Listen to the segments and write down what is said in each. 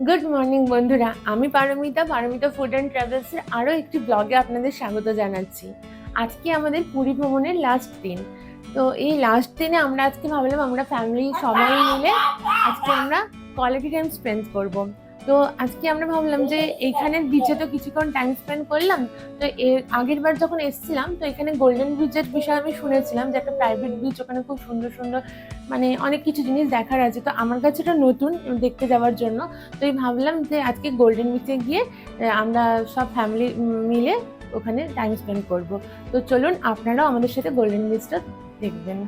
Good morning বন্ধুরা, আমি Paromita Paromita food and ট্রাভেলসের আরও একটি ব্লগে আপনাদের স্বাগত জানাচ্ছি। আজকে আমাদের পুরী ভ্রমণের লাস্ট দিন। তো এই লাস্ট দিনে আমরা আজকে ভাবলাম আমরা ফ্যামিলি সবাই মিলে আজকে আমরা কোয়ালিটি টাইম স্পেন্ড করব। তো আজকে আমরা ভাবলাম যে এইখানের বিচে তো কিছুক্ষণ টাইম স্পেন্ড করলাম। তো এর আগের বার যখন এসেছিলাম তো এখানে গোল্ডেন বিচের বিষয়ে আমি শুনেছিলাম যে একটা প্রাইভেট বিচ, ওখানে খুব সুন্দর সুন্দর মানে অনেক কিছু জিনিস দেখার আছে। তো আমার কাছে এটা নতুন দেখতে যাওয়ার জন্য। তো আমি ভাবলাম যে আজকে গোল্ডেন বিচে গিয়ে আমরা সব ফ্যামিলি মিলে ওখানে টাইম স্পেন্ড করব। তো চলুন আপনারাও আমাদের সাথে গোল্ডেন বিচটা দেখবেন।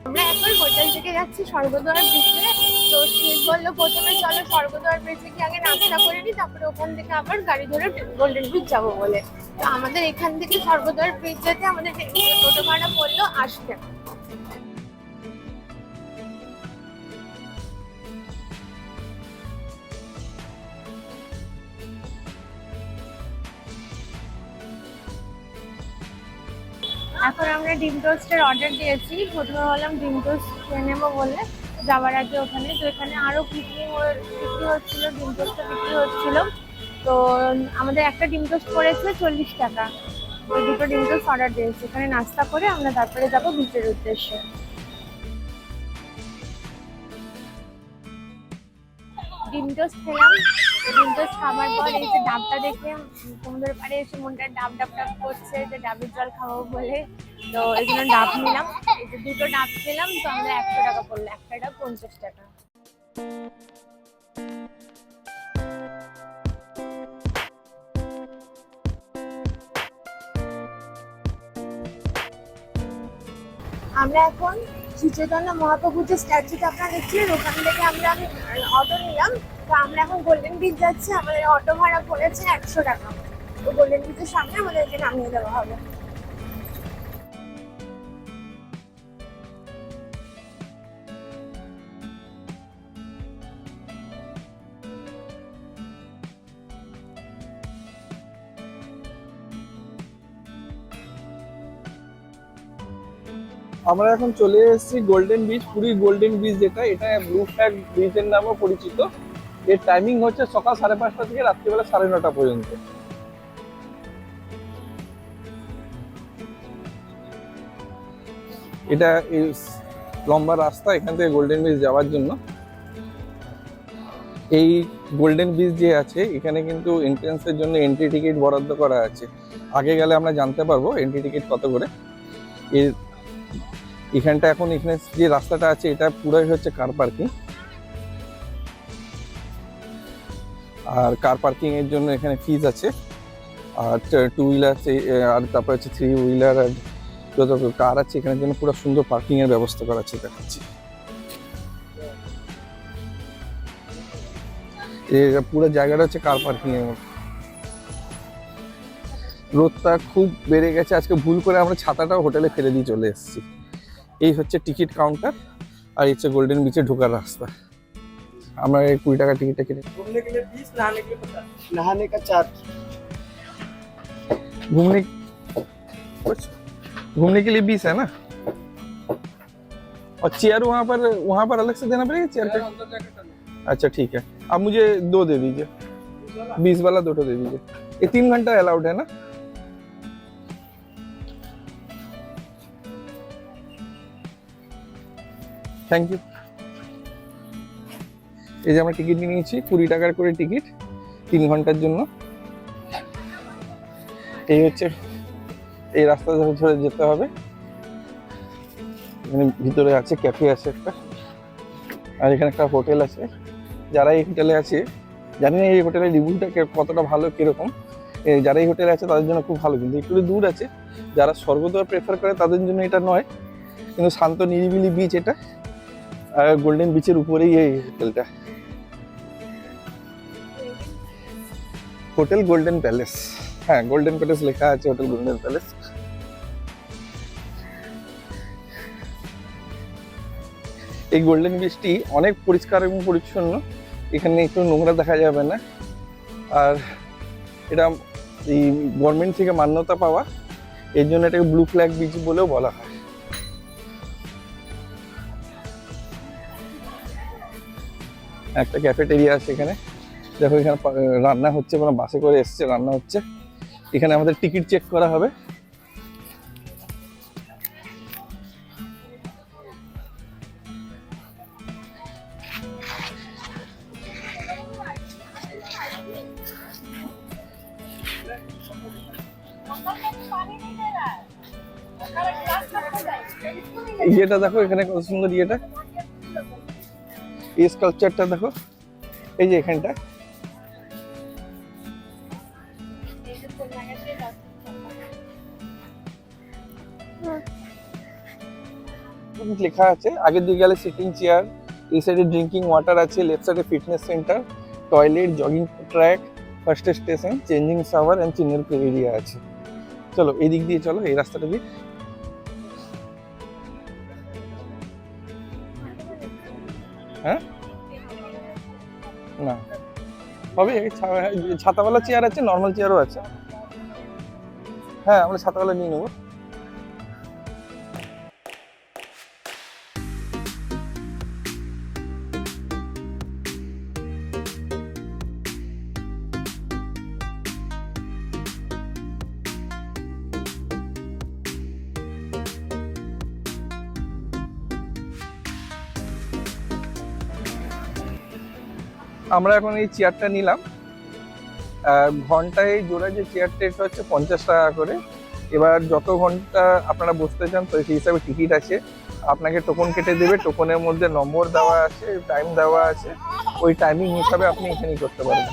আমরা এখন হোটেল থেকে যাচ্ছি স্বর্গদ্বার ব্রিজে। তো স্মিথ বললো প্রথমে চলো স্বর্গদ্বার ব্রিজে গিয়ে আগে নাস্তা করে নিই, তারপরে ওখান থেকে আবার গাড়ি ধরে গোল্ডেন ব্রিজ যাবো বলে। তো আমাদের এখান থেকে স্বর্গদ্বার ব্রিজ যেতে আমাদের টোটো ভাড়া পড়লো 80 টাকা। এখন আমরা ডিম টোস্টের অর্ডার দিয়েছি। প্রথমে বললাম ডিম টোস্ট খেয়ে নেবো বলে যাওয়ার আগে ওখানে। তো এখানে আরো বিক্রি হচ্ছিল, ডিম টোস্টটা বিক্রি হচ্ছিল। তো আমাদের একটা ডিম টোস্ট পড়েছে 40 টাকা। তো দুটো ডিম টোস্ট অর্ডার দিয়েছি। এখানে নাস্তা করে আমরা তারপরে যাবো বিচের উদ্দেশ্যে। ডিম টোস্ট খেলাম। ডিম টোস্ট খাবার পর এই যে ডাবটা দেখে সমুদ্রের পাড়ে এসে মনটা ডাব ডাব ডাব করছে যে ডাবের জল খাবো বলে। তো এই জন্য ডাব নিলাম। এই যে দুটো ডাব খেলাম। তো আমাদের 100 টাকা পড়লো, একটা ডাব 50 টাকা। আমরা এখন শ্রী চৈতন্য মহাপ্রভুর যে স্ট্যাচুটা আপনারা দেখছিলেন ওখান থেকে আমরা অটো নিলাম। তো আমরা এখন গোল্ডেন বিচ যাচ্ছি। আমাদের অটো ভাড়া পড়েছে 100 টাকা। তো গোল্ডেন বিচের সামনে আমাদেরকে নামিয়ে দেওয়া হবে। আমরা এখন চলে এসেছি গোল্ডেন বিচ। পুরীর গোল্ডেন বিচ যেটা, এটা ব্লু ফ্ল্যাগ বিচের নামেও পরিচিত। এর টাইমিং হচ্ছে সকাল 5:30 থেকে রাত্রিবেলা 9:30 পর্যন্ত। এটা লম্বা রাস্তা এখান থেকে গোল্ডেন বিচ যাওয়ার জন্য। এই গোল্ডেন বিচ যে আছে এখানে কিন্তু এন্ট্রেন্সের জন্য এন্ট্রি টিকিট বরাদ্দ করা আছে। আগে গেলে আমরা জানতে পারবো এন্ট্রি টিকিট কত করে। এর এখানটা এখন এখানে যে রাস্তাটা আছে এটা পুরোই হচ্ছে কার পার্কিং। আর কার পার্কিং এর জন্য এখানে ফিজ আছে। আর টু হুইলার আর তারপর হচ্ছে 3 হুইলার আর যত কার আছে এখানের জন্য পুরো সুন্দর পার্কিং এর ব্যবস্থা করা আছে দেখাচ্ছি। পুরো জায়গাটা হচ্ছে কার পার্কিং এর মতো। রোদটা খুব বেড়ে গেছে আজকে, ভুল করে আমরা ছাতাটাও হোটেলে ফেলে দিয়ে চলে এসেছি। এই হচ্ছে টিকিট কাউন্টার আর এই হচ্ছে গোল্ডেন বিচে ঢোকার রাস্তা। আমরা 20 টাকা টিকিটটা কেটে घूमने के लिए 20, नहाने के लिए 50। नहाने का चार्ज घूमने घूमने के लिए 20 है ना। और चेयर वहाँ पर अलग से देना पड़ेगा चेयर का। अच्छा ठीक है, अब मुझे 2 दे दीजिए, 20 वाला 2 दे दीजिए। ये 3 घंटा अलाउड है ना। Thank you. এই যে আমরা টিকিট নিয়েছি 20 টাকার করে টিকিট 3 ঘন্টার জন্য। এই হচ্ছে এই রাস্তা ধরে যেতে হবে। এখানে ভিতরে আছে ক্যাফে আছে একটা, আর এখানে একটা হোটেল আছে। যারা এই হোটেলে আছে, জানি না এই হোটেলের রিভিউটা কতটা ভালো কিরকম। যারা এই হোটেলে আছে তাদের জন্য খুব ভালো, কিন্তু একটু দূর আছে। যারা স্বর্গদ্বার প্রেফার করে তাদের জন্য এটা নয়, কিন্তু শান্ত নিরিবিলি বিচ এটা। গোল্ডেন বিচের উপরেই এই হোটেলটা, হোটেল গোল্ডেন প্যালেস। হ্যাঁ, গোল্ডেন প্যালেস লেখা আছে, হোটেল গোল্ডেন প্যালেস। এই গোল্ডেন বিচটি অনেক পরিষ্কার এবং পরিচ্ছন্ন, এখানে একটু নোংরা দেখা যাবে না। আর এটা এই গভর্নমেন্ট থেকে মান্যতা পাওয়া, এর জন্য এটাকে ব্লু ফ্ল্যাগ বিচ বলেও বলা হয়। একটা ক্যাফেটেরিয়া আছে এখানে। দেখো এখানে রান্না হচ্ছে, কোনো বাসে করে এসছে, রান্না হচ্ছে। এখানে আমাদের টিকিট চেক করা হবে। ইয়েটা দেখো এখানে কত সুন্দর, ইয়েটা এই স্কাল্পচারটা দেখো, এই যে এখানটা লেখা আছে। আগের দিকে গেলে সিটিং চেয়ার, এই সাইডে ড্রিঙ্কিং ওয়াটার আছে, লেফট সাইডে fitness centre, toilet, jogging track, first station, changing shower and children play area আছে। চলো এই দিক দিয়ে চলো, এই রাস্তাটা দিয়ে। হ্যাঁ না হবে, ছাতাওয়ালা চেয়ার আছে, নর্মাল চেয়ারও আছে। হ্যাঁ আমরা ছাতাওয়ালা নিয়ে নেবো। আমরা এখন এই চেয়ারটা নিলাম। ঘন্টায় জোড়া যে চেয়ারটা, এটা হচ্ছে 50 টাকা করে। এবার যত ঘন্টা আপনারা বসতে চান তো সেই হিসাবে টিকিট আছে। আপনাকে টোকন কেটে দেবে, টোকনের মধ্যে নম্বর দেওয়া আছে, টাইম দেওয়া আছে। ওই টাইমিং হিসাবে আপনি এখানেই করতে পারেন,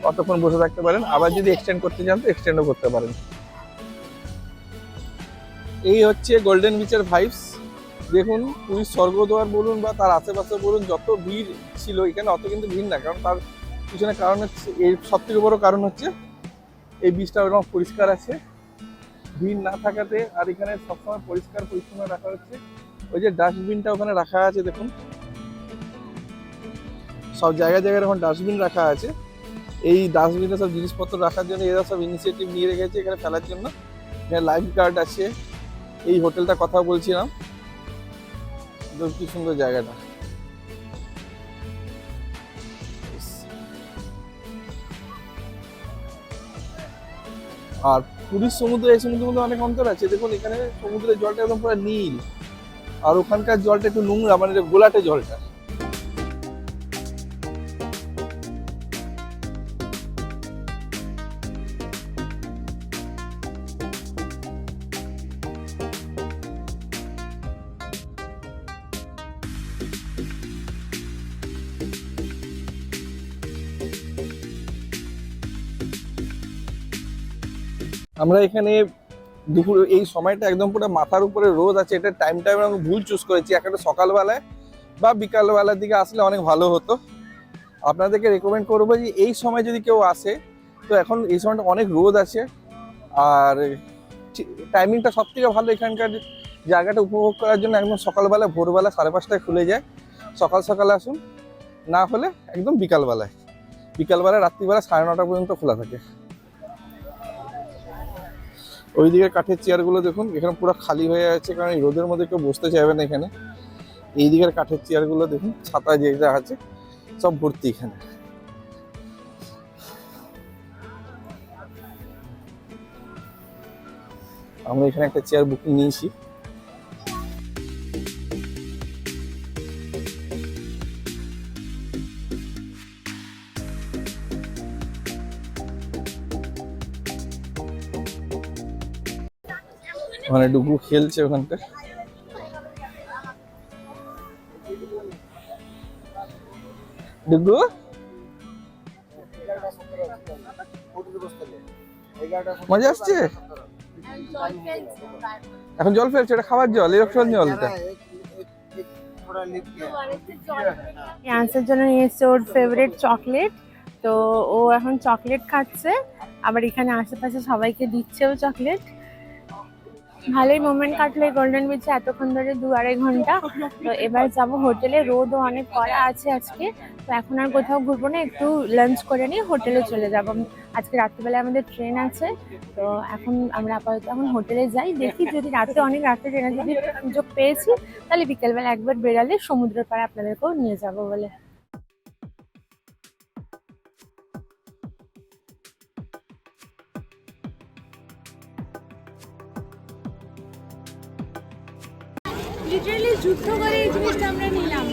কতক্ষণ বসে থাকতে পারেন। আবার যদি এক্সটেন্ড করতে চান তো এক্সটেন্ডও করতে পারেন। এই হচ্ছে গোল্ডেন বিচের ভাইবস। দেখুন পুরীর স্বর্গদ্বার বলুন বা তার আশেপাশে বলুন, যত ভিড় ছিল এখানে অত কিন্তু ভিড় না। কারণ তার পিছনে কারণ হচ্ছে, এর সব থেকে বড় কারণ হচ্ছে এই বিচটা ওরকম পরিষ্কার আছে, ভিড় না থাকাতে। আর এখানে সবসময় পরিষ্কার পরিচ্ছন্ন রাখা হচ্ছে। ওই যে ডাস্টবিনটা ওখানে রাখা আছে দেখুন, সব জায়গায় জায়গায় এখন ডাস্টবিন রাখা আছে। এই ডাস্টবিনে সব জিনিসপত্র রাখার জন্য এরা সব ইনিশিয়েটিভ নিয়ে রেখেছে এখানে ফেলার জন্য। এখানে লাইফ গার্ড আছে। এই হোটেলটা কথা বলছিলাম, কি সুন্দর জায়গাটা। আর পুরীর সমুদ্র এই সমুদ্রের মধ্যে অনেক অন্তর আছে। দেখুন এখানে সমুদ্রের জলটা একদম পুরো নীল, আর ওখানকার জলটা একটু নোংরা, মানে গোলাটে জলটা। আমরা এখানে দুপুর এই সময়টা একদম পুরো মাথার উপরে রোদ আছে, এটা টাইমটা আমরা ভুল চুজ করেছি। একটা সকালবেলায় বা বিকালবেলার দিকে আসলে অনেক ভালো হতো। আপনাদেরকে রেকমেন্ড করবো যে এই সময় যদি কেউ আসে তো এখন এই সময়টা অনেক রোদ আছে, আর টাইমিংটা সব থেকে ভালো এখানকার জায়গাটা উপভোগ করার জন্য। একদম সকালবেলা ভোরবেলা 5:30টায় খুলে যায়, সকাল সকালে আসুন। না হলে একদম বিকালবেলায় রাত্রিবেলা 9:30 পর্যন্ত খোলা থাকে। ওইদিকে কাঠের চেয়ারগুলো দেখুন, এখানে পুরো খালি হয়ে আছে, কারণ এই রোদের মধ্যে কেউ বসতে চাইবে না এখানে। এই দিকের কাঠের চেয়ারগুলো দেখুন, ছাতা যেটা আছে সব ভর্তি এখানে। আমরা এখানে একটা চেয়ার বুকিং নিয়েছি। ওখানে ডুগু খেলছে ওখানটা। ডুগু মজা আসছে, এখন জল ফেলছে। এটা খাবার জল, ইলেকট্রন জল। এটা আনসার জন্য নিয়ে এসছে ওর ফেভারিট চকলেট। তো ও এখন চকলেট খাচ্ছে, আবার এখানে আশেপাশে সবাইকে দিচ্ছেও চকলেট। ভালোই মোমেন্ট কাটলো এই গোল্ডেন বিচে এতক্ষণ ধরে, 2-2.5 ঘন্টা। তো এবার যাবো হোটেলে, রোদও অনেক কড়া আছে আজকে। তো এখন আর কোথাও ঘুরবো না, একটু লাঞ্চ করে নিয়ে হোটেলে চলে যাবো। আজকে রাত্রিবেলায় আমাদের ট্রেন আছে, তো এখন আমরা আপাতত এখন হোটেলে যাই। দেখি যদি অনেক রাতে ট্রেনে যদি সুযোগ পেয়েছি তাহলে বিকেলবেলা একবার বেরালে সমুদ্রের পাড়ে আপনাদেরকেও নিয়ে যাবো বলে। লিটারালি যুদ্ধ করে এই জিনিসটা আমরা নিলাম।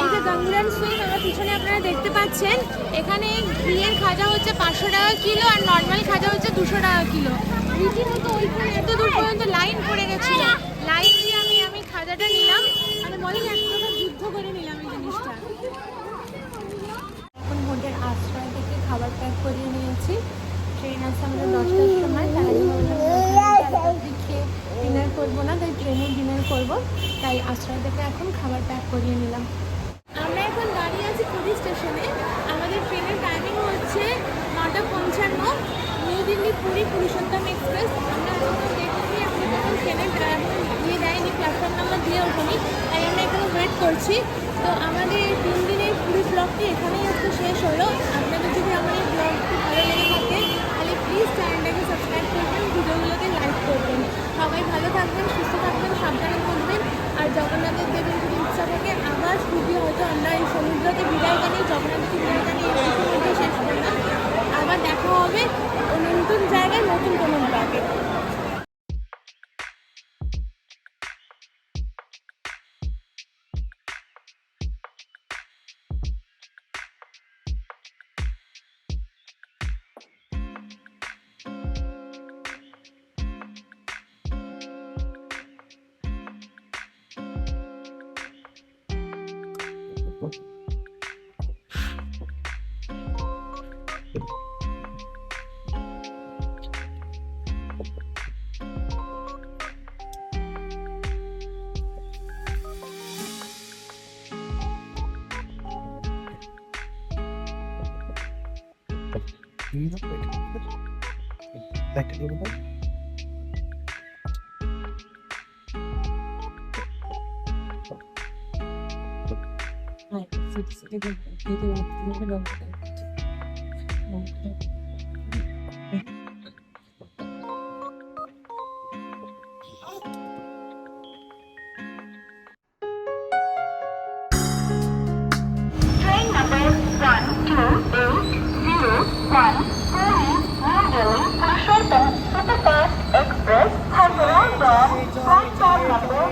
এই যে গাঙ্গুরান সুইট আমার পিছনে আপনারা দেখতে পাচ্ছেন, এখানে ঘিয়ের খাজা হচ্ছে 500 টাকা কিলো আর নর্মাল খাজা হচ্ছে 200 টাকা কিলো। রীতিমতো ওইখানে এত দূর পর্যন্ত লাইন পড়ে গেছিল, লাইন দিয়ে আমি খাজাটা নিলাম, মানে বলেন এক প্রকার যুদ্ধ করে নিলাম এই জিনিসটা। এখন হোটেল আশ্রয় থেকে খাবার প্যাক করিয়ে নিয়েছি। ট্রেন আছে আমাদের 10টার সময়, তাই আমি ভাবলাম খেয়ে ডিনার করবো না, তাই ট্রেনে ডিনার করব, তাই আশ্রয় থেকে এখন খাবার প্যাক করিয়ে নিলাম। আমরা এখন দাঁড়িয়ে আছি পুরী স্টেশনে। আমাদের ট্রেনের টাইমিং হচ্ছে 9:55, নিউ দিল্লি পুরী পুরুষোত্তম এক্সপ্রেস। আমরা এখন দেখছি আপনি তখন ট্রেনের ড্রাইভার দিয়ে দেয়নি, প্ল্যাটফর্ম নাম্বার দিয়ে ওঠেনি, তাই আমরা এখানে ওয়েট করছি। তো আমাদের এই 3 দিনের পুরী ব্লগটি এখানেই আজকে শেষ হলো। আপনাদের যদি আমার এই ব্লগটি ভালো লেগে থাকে তাহলে প্লিজ চ্যানেলটাকে সাবস্ক্রাইব করবেন, ভিডিওগুলোকে লাইক করবেন। সবাই ভালো থাকবেন, সুস্থ থাকবেন, সাবধানে থাকবেন। আর জগন্নাথের দেবের যদি ইচ্ছা থাকে আবার খুবই হয়তো আমরা এই সমুদ্রকে বিদায় জানিয়ে জগন্নাথকে বিদায় জানিয়ে এই মধ্যে শেষ করলাম। আবার দেখা হবে নতুন জায়গায় নতুন কোনো ব্লগে। Train number 12801 Puri New Delhi Purushottam Superfast Express has arrived on platform number